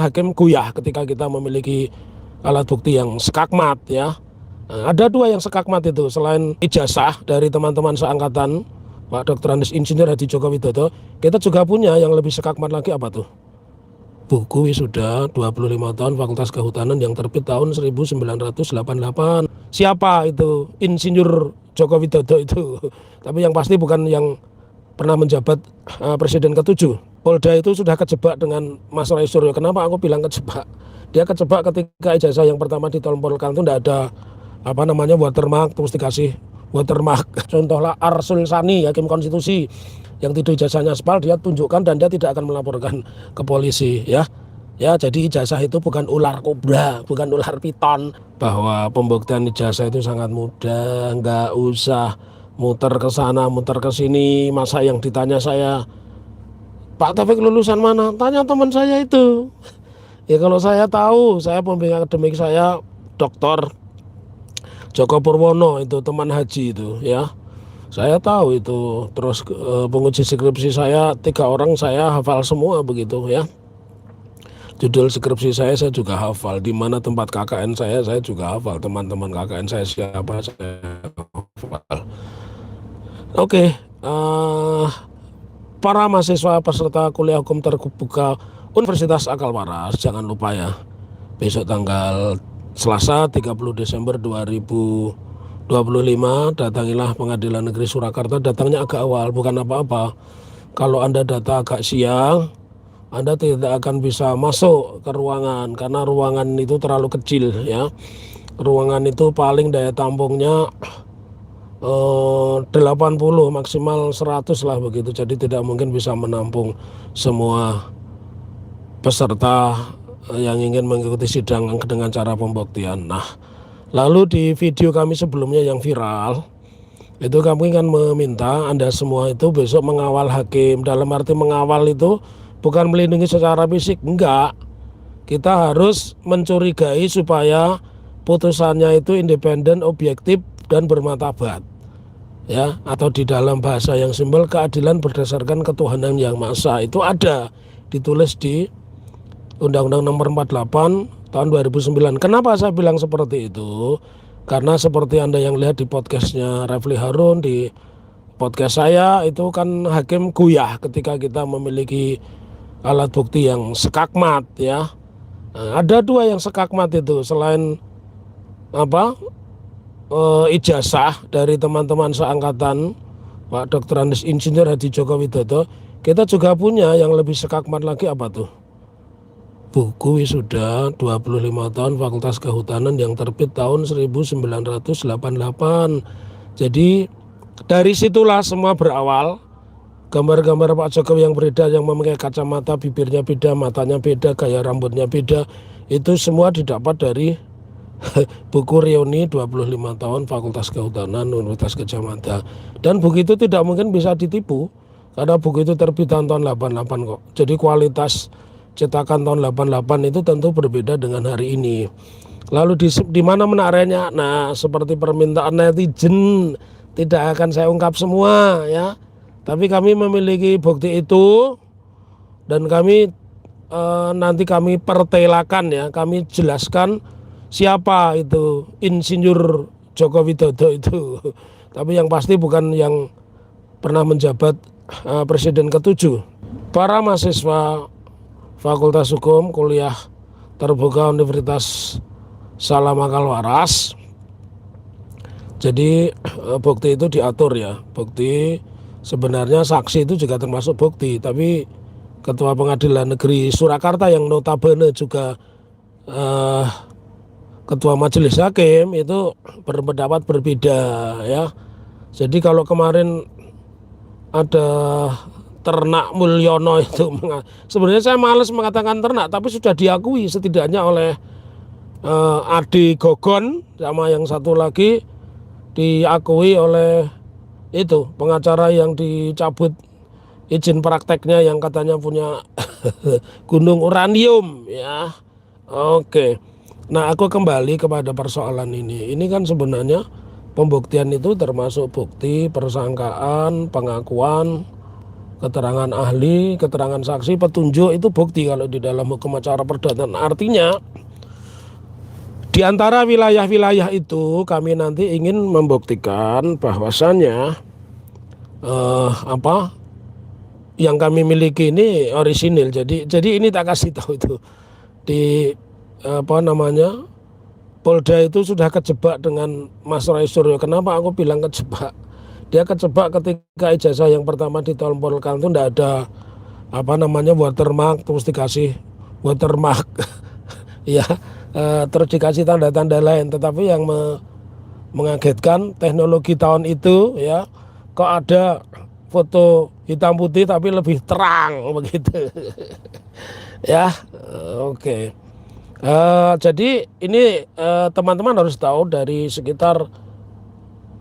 hakim goyah ketika kita memiliki alat bukti yang sekakmat ya. Nah, ada dua yang sekakmat itu, selain ijazah dari teman-teman seangkatan Pak Dr. Andes Insinyur Hadi Joko Widodo, kita juga punya yang lebih sekakmat lagi. Apa tuh? Buku wisuda 25 tahun Fakultas Kehutanan yang terbit tahun 1988. Siapa itu Insinyur Joko Widodo itu? Tapi yang pasti bukan yang pernah menjabat presiden ke-7. Polda itu sudah kejebak dengan Mas Roy Suryo. Kenapa aku bilang kejebak? Dia kejebak ketika ijazah yang pertama ditempelkan itu tidak ada watermark, terus dikasih watermark. Contohlah Arsul Sani, hakim konstitusi, yang tidak ijazahnya aspal, dia tunjukkan dan dia tidak akan melaporkan ke polisi ya. Ya, jadi ijazah itu bukan ular kobra, bukan ular piton. Bahwa pembuktian ijazah itu sangat mudah, nggak usah muter ke sana, muter ke sini. Masa yang ditanya saya, Pak Taufik lulusan mana? Tanya teman saya itu. Ya kalau saya tahu, saya pembimbing akademik saya Dr. Joko Purwono, itu teman haji itu ya. Saya tahu itu. Terus penguji skripsi saya 3 orang saya hafal semua begitu ya. Judul skripsi saya juga hafal. Di mana tempat KKN saya juga hafal. Teman-teman KKN saya siapa saya hafal. Oke. Para mahasiswa peserta kuliah hukum terbuka Universitas Akal Waras, jangan lupa ya, besok tanggal Selasa 30 Desember 2025 datangilah Pengadilan Negeri Surakarta. Datangnya agak awal, bukan apa-apa. Kalau Anda datang agak siang, Anda tidak akan bisa masuk ke ruangan karena ruangan itu terlalu kecil ya. Ruangan itu paling daya tampungnya 80 maksimal 100 lah begitu. Jadi tidak mungkin bisa menampung semua peserta yang ingin mengikuti sidang dengan cara pembuktian. Nah, lalu di video kami sebelumnya yang viral itu kami kan meminta Anda semua itu besok mengawal hakim. Dalam arti mengawal itu bukan melindungi secara fisik, enggak. Kita harus mencurigai supaya putusannya itu independen, objektif dan bermartabat. Ya, atau di dalam bahasa yang simpel, keadilan berdasarkan ketuhanan yang maha esa. Itu ada ditulis di Undang-Undang Nomor 48 tahun 2009. Kenapa saya bilang seperti itu? Karena seperti Anda yang lihat di podcastnya Refli Harun, di podcast saya itu kan hakim goyah ketika kita memiliki alat bukti yang sekakmat ya. Nah, ada dua yang sekakmat itu, selain ijazah dari teman-teman seangkatan Pak Dr. Andes Insinyur Hadi Joko Widodo, kita juga punya yang lebih sekakmat lagi. Apa tuh? Buku wisuda 25 tahun Fakultas Kehutanan yang terbit tahun 1988. Jadi dari situlah semua berawal. Gambar-gambar Pak Jokowi yang beredar, yang memakai kacamata, bibirnya beda, matanya beda, gaya rambutnya beda, itu semua didapat dari buku reuni 25 tahun Fakultas Kehutanan Universitas Gadjah Mada. Dan buku itu tidak mungkin bisa ditipu karena buku itu terbitan tahun 88 kok. Jadi kualitas cetakan tahun 88 itu tentu berbeda dengan hari ini. Lalu di mana menariknya? Nah, seperti permintaan netizen, tidak akan saya ungkap semua ya. Tapi kami memiliki bukti itu dan kami nanti kami pertelakan ya, kami jelaskan siapa itu Insinyur Joko Widodo itu. Tapi yang pasti bukan yang pernah menjabat presiden ke-7. Para mahasiswa Fakultas Hukum kuliah terbuka Universitas Salam Akal Waras. Jadi bukti itu diatur ya. Bukti sebenarnya saksi itu juga termasuk bukti. Tapi Ketua Pengadilan Negeri Surakarta yang notabene juga Ketua Majelis Hakim itu berpendapat berbeda ya. Jadi kalau kemarin ada Ternak Mulyono itu, sebenarnya saya malas mengatakan ternak, tapi sudah diakui setidaknya oleh Adi Gogon sama yang satu lagi diakui oleh itu pengacara yang dicabut izin prakteknya yang katanya punya gunung uranium ya. Oke. Nah, aku kembali kepada persoalan ini. Ini kan sebenarnya pembuktian itu termasuk bukti, persangkaan, pengakuan, keterangan ahli, keterangan saksi, petunjuk itu bukti kalau di dalam hukum acara perdata. Artinya di antara wilayah-wilayah itu kami nanti ingin membuktikan bahwasannya yang kami miliki ini orisinil. Jadi ini tak kasih tahu itu di Polda itu sudah kejebak dengan Mas Roy Suryo. Kenapa aku bilang kejebak? Dia kejebak ketika ijazah yang pertama ditompolkan itu tidak ada watermark, terus dikasih watermark ya, terus dikasih tanda-tanda lain. Tetapi yang mengagetkan teknologi tahun itu ya, kok ada foto hitam putih tapi lebih terang begitu ya. Oke. Jadi ini teman-teman harus tahu dari sekitar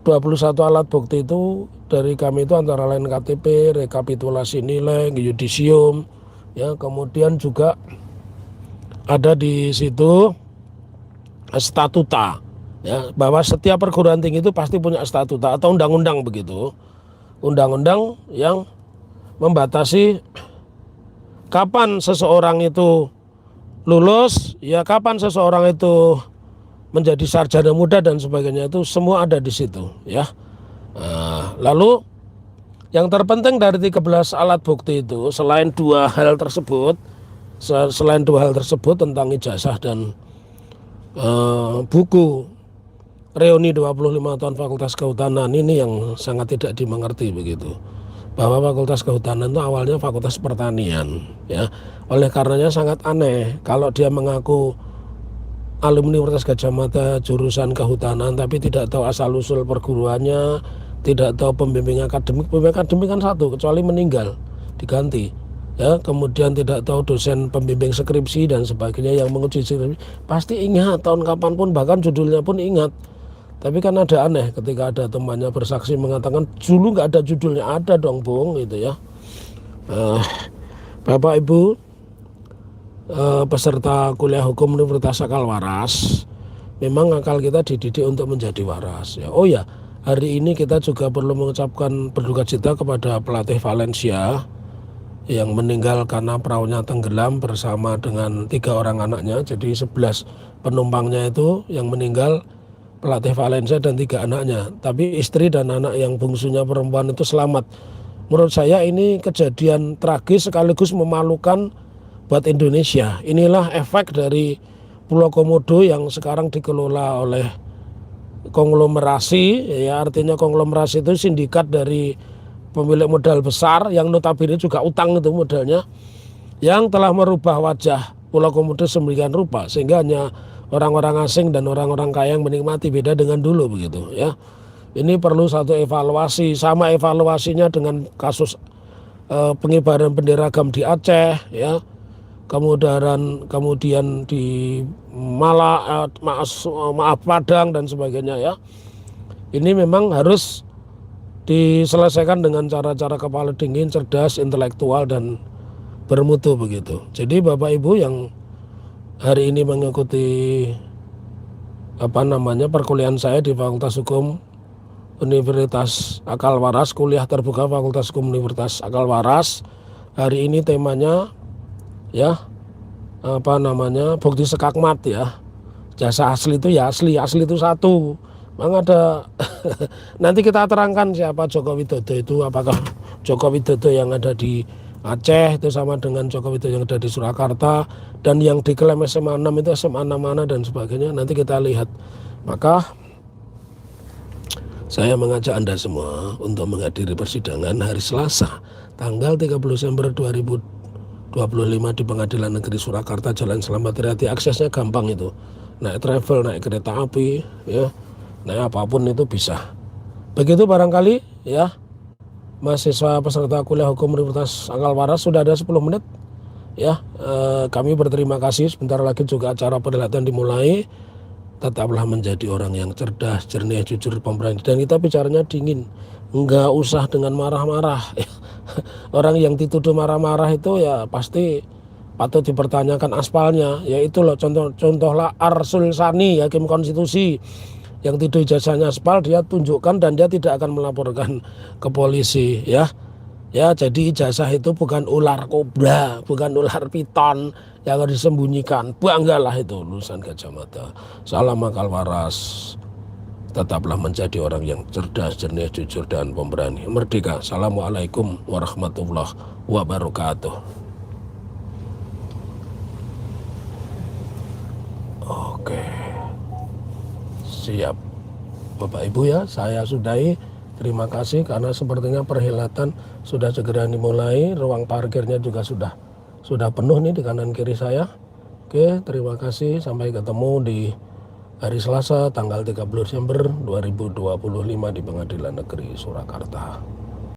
21 alat bukti itu dari kami itu antara lain KTP, rekapitulasi nilai, yudisium, ya, kemudian juga ada di situ statuta, ya, bahwa setiap perguruan tinggi itu pasti punya statuta atau undang-undang begitu, undang-undang yang membatasi kapan seseorang itu lulus, ya, kapan seseorang itu menjadi sarjana muda dan sebagainya, itu semua ada di situ ya. Lalu yang terpenting dari 13 alat bukti itu selain dua hal tersebut tentang ijazah dan buku reuni 25 tahun Fakultas Kehutanan ini yang sangat tidak dimengerti begitu, bahwa Fakultas Kehutanan itu awalnya Fakultas Pertanian ya. Oleh karenanya sangat aneh kalau dia mengaku alumni Universitas Gadjah Mada jurusan kehutanan tapi tidak tahu asal usul perguruannya, tidak tahu pembimbing akademik kan satu kecuali meninggal diganti ya, kemudian tidak tahu dosen pembimbing skripsi dan sebagainya yang menguji skripsi, pasti ingat tahun kapanpun, bahkan judulnya pun ingat. Tapi kan ada aneh ketika ada temannya bersaksi mengatakan dulu nggak ada judulnya, ada dong Bung gitu ya. Bapak Ibu peserta kuliah hukum Universitas Akal Waras, memang akal kita dididik untuk menjadi waras ya. Oh ya, hari ini kita juga perlu mengucapkan berduka cita kepada pelatih Valencia yang meninggal karena perahunya tenggelam bersama dengan 3 orang anaknya. Jadi 11 penumpangnya itu yang meninggal pelatih Valencia dan 3 anaknya, tapi istri dan anak yang bungsunya perempuan itu selamat. Menurut saya ini kejadian tragis sekaligus memalukan buat Indonesia. Inilah efek dari Pulau Komodo yang sekarang dikelola oleh konglomerasi ya, artinya konglomerasi itu sindikat dari pemilik modal besar yang notabene juga utang itu modalnya, yang telah merubah wajah Pulau Komodo sembilan rupa sehingga hanya orang-orang asing dan orang-orang kaya yang menikmati, beda dengan dulu begitu ya. Ini perlu satu evaluasi, sama evaluasinya dengan kasus pengibaran bendera agam di Aceh ya. Kemudian di Padang dan sebagainya ya. Ini memang harus diselesaikan dengan cara-cara kepala dingin, cerdas, intelektual dan bermutu begitu. Jadi Bapak Ibu yang hari ini mengikuti perkuliahan saya di Fakultas Hukum Universitas Akal Waras, kuliah terbuka Fakultas Hukum Universitas Akal Waras, hari ini temanya ya bukti sekakmat ya. Jasa asli itu ya asli itu satu. Memang ada nanti kita terangkan siapa Joko Widodo itu, apakah Joko Widodo yang ada di Aceh itu sama dengan Joko Widodo yang ada di Surakarta, dan yang diklaim SMA 6 itu SMA 6 mana dan sebagainya, nanti kita lihat. Maka saya mengajak Anda semua untuk menghadiri persidangan hari Selasa tanggal 30 Desember 2025 di Pengadilan Negeri Surakarta, Jalan Selamat Riyadi. Aksesnya gampang itu, naik travel, naik kereta api ya, naik apapun itu bisa. Begitu barangkali ya, mahasiswa peserta kuliah hukum Universitas Akal Waras, sudah ada 10 menit ya. Kami berterima kasih, sebentar lagi juga acara perhelatan dimulai. Tetaplah menjadi orang yang cerdas, jernih, jujur, pemberani, dan kita bicaranya dingin, enggak usah dengan marah-marah. Orang yang dituduh marah-marah itu ya pasti patut dipertanyakan aspalnya. Ya itu loh contohlah Arsul Sani, hakim konstitusi, yang tidak ijazahnya aspal dia tunjukkan dan dia tidak akan melaporkan ke polisi ya. Ya, jadi ijazah itu bukan ular kobra, bukan ular piton yang harus disembunyikan. Banggalah itu lulusan Gajah Mada. Salam akal waras. Tetaplah menjadi orang yang cerdas, jernih, jujur, dan pemberani. Merdeka. Assalamualaikum warahmatullahi wabarakatuh. Oke, siap. Bapak Ibu ya, saya sudahi. Terima kasih karena sepertinya perhelatan sudah segera dimulai. Ruang parkirnya juga sudah penuh nih di kanan kiri saya. Oke, terima kasih. Sampai ketemu di hari Selasa tanggal 30 Desember 2025 di Pengadilan Negeri Surakarta.